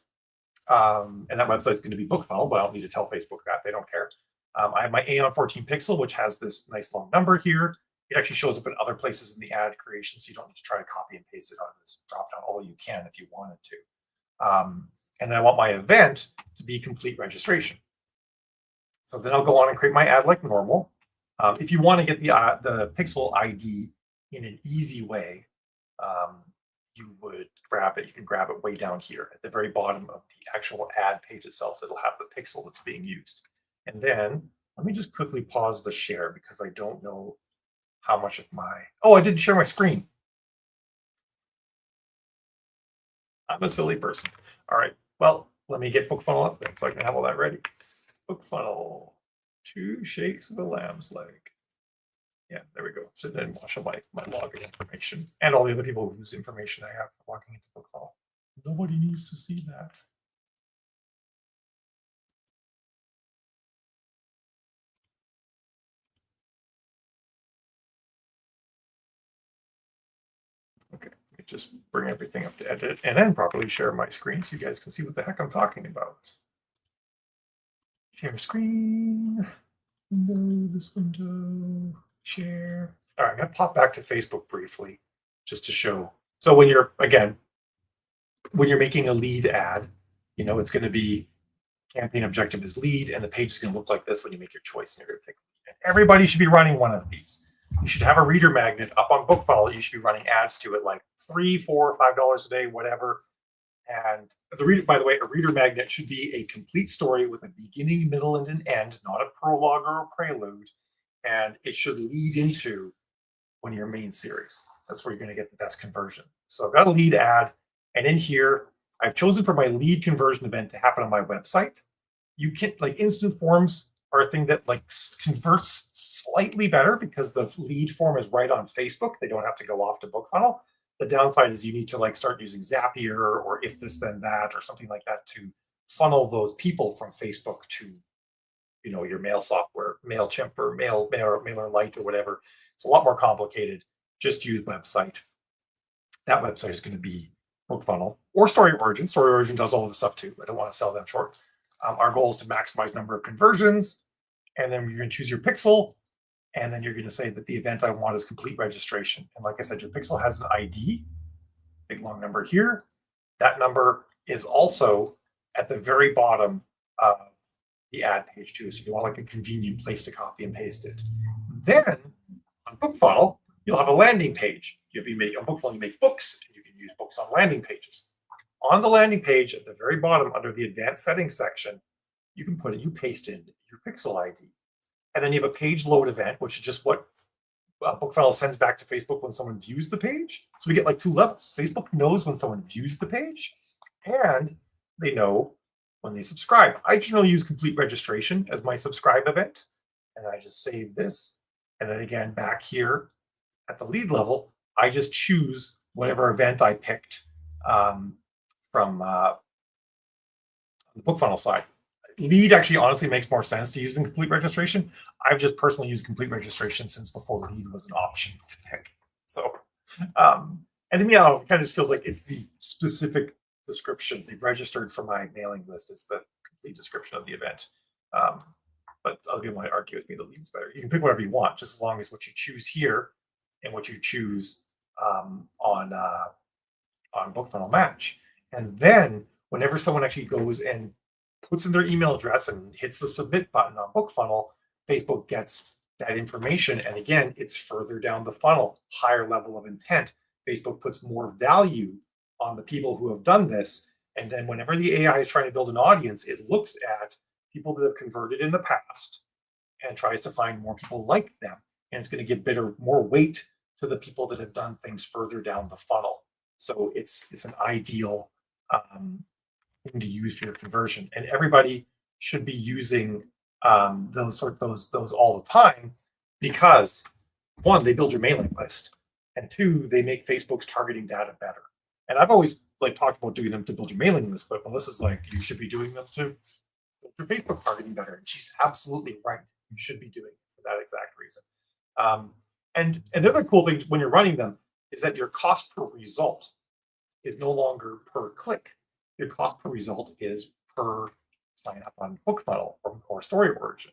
and that website is going to be BookFunnel, but I don't need to tell Facebook that. They don't care. I have my Aeon 14 pixel, which has this nice long number here. it actually shows up in other places in the ad creation, so you don't need to try to copy and paste it on this drop down, although you can if you wanted to. And then I want my event to be complete registration. So then I'll go on and create my ad like normal. If you want to get the pixel ID in an easy way, you would grab it. You can grab it way down here at the very bottom of the actual ad page itself. It'll have the pixel that's being used. And then let me just quickly pause the share because I don't know how much of my, oh, I didn't share my screen. I'm a silly person. All right, well, let me get BookFunnel up there so I can have all that ready. BookFunnel, 2 shakes of a lamb's leg. Yeah, there we go. So then wash up my login information and all the other people whose information I have for logging into BookFunnel. Nobody needs to see that. Okay, let me just bring everything up to edit and then properly share my screen so you guys can see what the heck I'm talking about. Share screen, window, this window, share. All right, I'm gonna pop back to Facebook briefly just to show. So when you're, again, when you're making a lead ad, you know, it's gonna be campaign objective is lead, and the page is going to look like this when you make your choice. And you're going to pick lead. Everybody should be running one of these. You should have a reader magnet up on BookFunnel. You should be running ads to it like $3, $4, $5 a day, whatever. And the reader, by the way, a reader magnet should be a complete story with a beginning, middle, and an end, not a prologue or a prelude. And it should lead into one of your main series. That's where you're going to get the best conversion. So I've got a lead ad, and in here, I've chosen for my lead conversion event to happen on my website. You can, like, instant forms are a thing that like converts slightly better because the lead form is right on Facebook. They don't have to go off to BookFunnel. The downside is you need to like start using Zapier or if this then that or something like that to funnel those people from Facebook to, you know, your mail software, MailChimp or MailerLite or whatever. It's a lot more complicated. Just use website. That website is going to be BookFunnel or StoryOrigin. StoryOrigin does all of the stuff too. I don't want to sell them short. Our goal is to maximize number of conversions, and then you're going to choose your pixel, and then you're going to say that the event I want is complete registration. And like I said, your pixel has an ID, big long number here. That number is also at the very bottom of the ad page too. So you want like a convenient place to copy and paste it. Then on BookFunnel, you'll have a landing page. You'll be making on BookFunnel, you make books, and you can use books on landing pages. On the landing page at the very bottom under the advanced settings section, you can put it, you paste in your pixel ID. And then you have a page load event, which is just what BookFunnel sends back to Facebook when someone views the page. So we get like 2 levels. Facebook knows when someone views the page, and they know when they subscribe. I generally use complete registration as my subscribe event, and I just save this. And then again, back here at the lead level, I just choose whatever event I picked from the BookFunnel side. Lead actually honestly makes more sense to use than complete registration. I've just personally used complete registration since before lead was an option to pick. So, and to me, it kind of just feels like it's the specific description. They've registered for my mailing list. It's the complete description of the event. But other people might argue with me the lead's better. You can pick whatever you want, just as long as what you choose here and what you choose on BookFunnel match. And then whenever someone actually goes and puts in their email address and hits the submit button on BookFunnel, Facebook gets that information. And again, it's further down the funnel, higher level of intent. Facebook puts more value on the people who have done this. And then whenever the AI is trying to build an audience, it looks at people that have converted in the past and tries to find more people like them. And it's going to give more weight to the people that have done things further down the funnel. So it's an ideal thing to use for your conversion, and everybody should be using those all the time because 1, they build your mailing list, and 2, they make Facebook's targeting data better. And I've always like talked about doing them to build your mailing list, but Melissa's like, you should be doing them to build your Facebook targeting better, and she's absolutely right. You should be doing it for that exact reason. And the other cool thing when you're running them is that your cost per result is no longer per click. Your cost per result is per sign up on BookFunnel or StoryOrigin.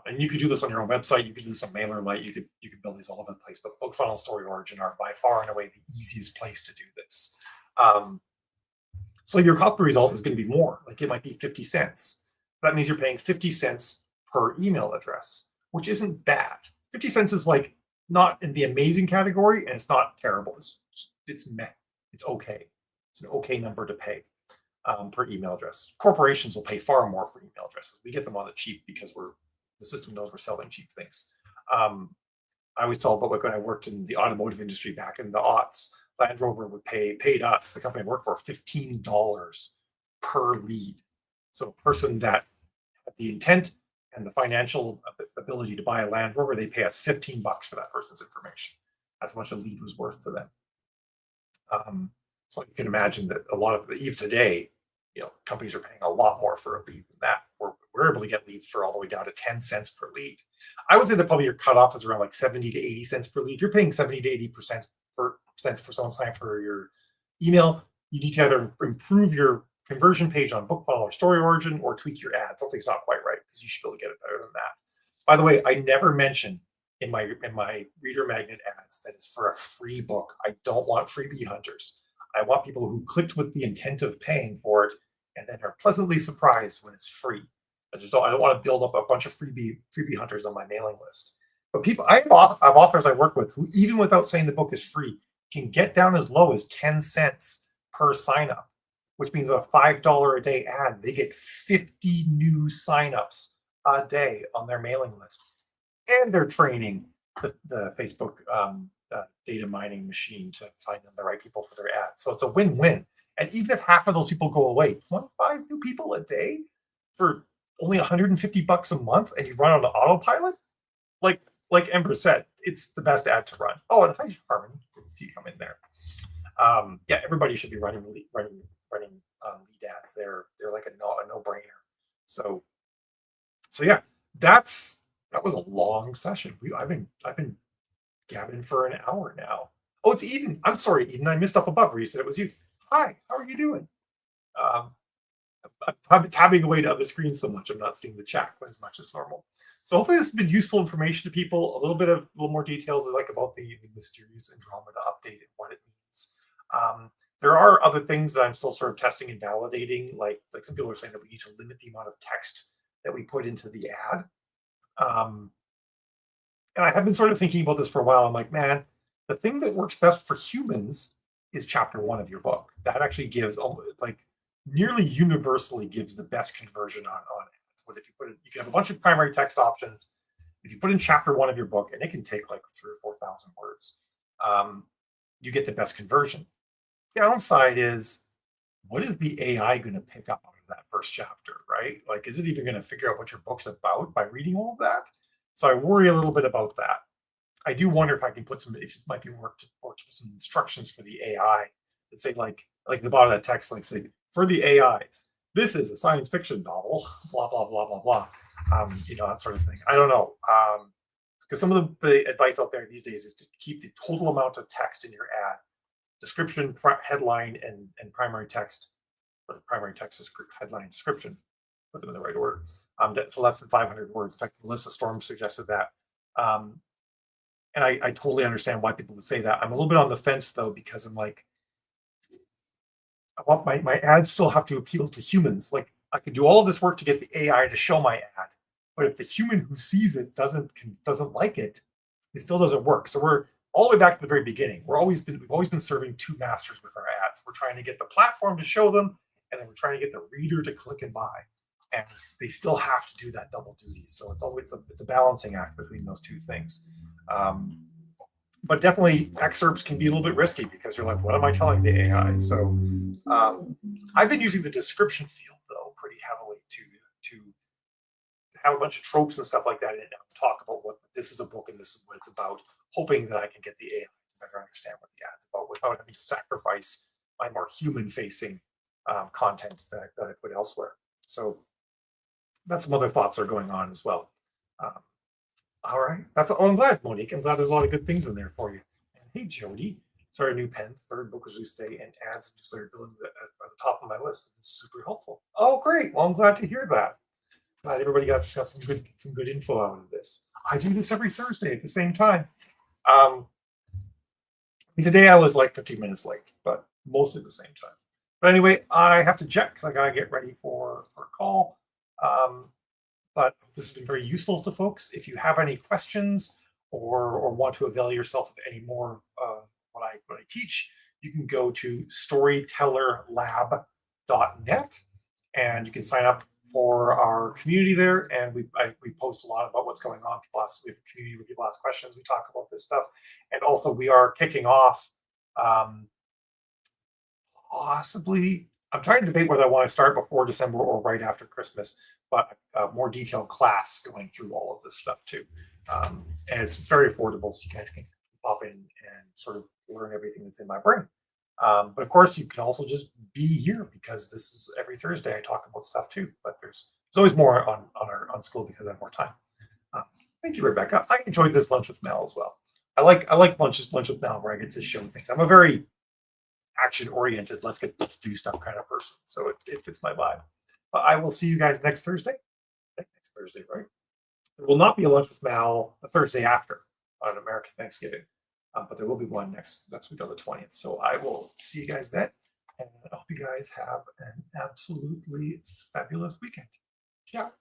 And you could do this on your own website. You could do this on MailerLite. You could build these all over the place. But BookFunnel and Story Origin are by far and away the easiest place to do this. So your cost per result is going to be more. Like it might be 50 cents. That means you're paying 50 cents per email address, which isn't bad. 50 cents is like not in the amazing category, and it's not terrible. It's meh. It's okay. It's an okay number to pay per email address. Corporations will pay far more for email addresses. We get them on the cheap because the system knows we're selling cheap things. I always tell about when I worked in the automotive industry back in the aughts, Land Rover paid us, the company I worked for, $15 per lead. So a person that had the intent and the financial ability to buy a Land Rover, they pay us $15 for that person's information. That's how much a lead was worth to them. So you can imagine that a lot of even today, companies are paying a lot more for a lead than that. We're able to get leads for all the way down to 10 cents per lead. I would say that probably your cutoff is around like 70 to 80 cents per lead. If you're paying 70 to 80% for someone signing for your email, you need to either improve your conversion page on BookFunnel or Story Origin or tweak your ad. Something's not quite right because you should be able to get it better than that. By the way, I never mention in my reader magnet ads that it's for a free book. I don't want freebie hunters. I want people who clicked with the intent of paying for it and then are pleasantly surprised when it's free. I don't want to build up a bunch of freebie hunters on my mailing list. But I have authors I work with who, even without saying the book is free, can get down as low as 10 cents per sign up, which means a $5 a day ad. They get 50 new signups a day on their mailing list. And they're training the Facebook data mining machine to find them the right people for their ads. So it's a win-win. And even if half of those people go away, 25 new people a day for only $150 a month, and you run on autopilot, like Ember said, it's the best ad to run. Oh, and hi, Harmony, see you come in there. Yeah, everybody should be running lead ads. They're like a no-brainer. So yeah, that was a long session. I've been gabbing for an hour now. Oh, it's Eden. I'm sorry, Eden. I missed up above where you said it was you. Hi, how are you doing? I'm tabbing away to other screens so much I'm not seeing the chat as much as normal. So hopefully this has been useful information to people. A little more details about the mysterious Andromeda update and what it means. There are other things that I'm still sort of testing and validating. Like some people are saying that we need to limit the amount of text that we put into the ad. And I have been sort of thinking about this for a while. I'm like, man, the thing that works best for humans is chapter 1 of your book. That actually gives nearly universally gives the best conversion on ads. But if you you can have a bunch of primary text options. If you put in chapter 1 of your book, and it can take like 3,000 or 4,000 words, you get the best conversion. Downside is, what is the AI going to pick up out of that first chapter, right? Like, is it even going to figure out what your book's about by reading all of that? So I worry a little bit about that. I do wonder if I can if it might be work to some instructions for the AI that say like the bottom of that text, like say, for the AIs, this is a science fiction novel, blah, blah, blah, blah, blah. That sort of thing. I don't know. Because some of the advice out there these days is to keep the total amount of text in your ad, description, headline, and primary text. But primary text is headline, description, put them in the right order, to less than 500 words. In fact, Melissa Storm suggested that. And I totally understand why people would say that. I'm a little bit on the fence, though, because I'm like, I want my ads still have to appeal to humans. Like, I can do all of this work to get the AI to show my ad, but if the human who sees it doesn't like it, it still doesn't work. So we're all the way back to the very beginning. We've always been serving two masters with our ads. We're trying to get the platform to show them, and then we're trying to get the reader to click and buy. And they still have to do that double duty. So it's a balancing act between those two things. But definitely excerpts can be a little bit risky because you're like, what am I telling the AI? So I've been using the description field though pretty heavily to have a bunch of tropes and stuff like that and talk about what this is a book and this is what it's about, hoping that I can get the AI to better understand what the ad's about without having to sacrifice my more human-facing content that I put elsewhere. So that's some other thoughts are going on as well. All right. I'm glad, Monique. I'm glad there's a lot of good things in there for you. And hey, Jody. Sorry, a new pen. Third book as we stay, and ads newsletter building at the top of my list. It's super helpful. Oh, great. Well, I'm glad to hear that. Glad everybody got some good info out of this. I do this every Thursday at the same time. Um, Today I was like 15 minutes late, but mostly the same time. But anyway, I have to check because I gotta get ready for a call. Um, but this has been very useful to folks. If you have any questions or want to avail yourself of any more what I teach, you can go to storytellerlab.net and you can sign up for our community there. And we post a lot about what's going on. Plus, we have a community where people ask questions. We talk about this stuff, and also we are kicking off. Um, Possibly, I'm trying to debate whether I want to start before December or right after Christmas, but a more detailed class going through all of this stuff too. And it's very affordable, so you guys can pop in and sort of learn everything that's in my brain. But of course, you can also just be here because this is every Thursday I talk about stuff too. But there's always more on school because I have more time. Uh, Thank you, Rebecca. I enjoyed this lunch with Mel as well. I like lunch with Mel where I get to show things. I'm a very action oriented, let's do stuff kind of person. So it fits my vibe. But I will see you guys next Thursday. Next Thursday, right? There will not be a lunch with Mal the Thursday after on American Thanksgiving, but there will be one next week on the 20th. So I will see you guys then, and I hope you guys have an absolutely fabulous weekend. Ciao.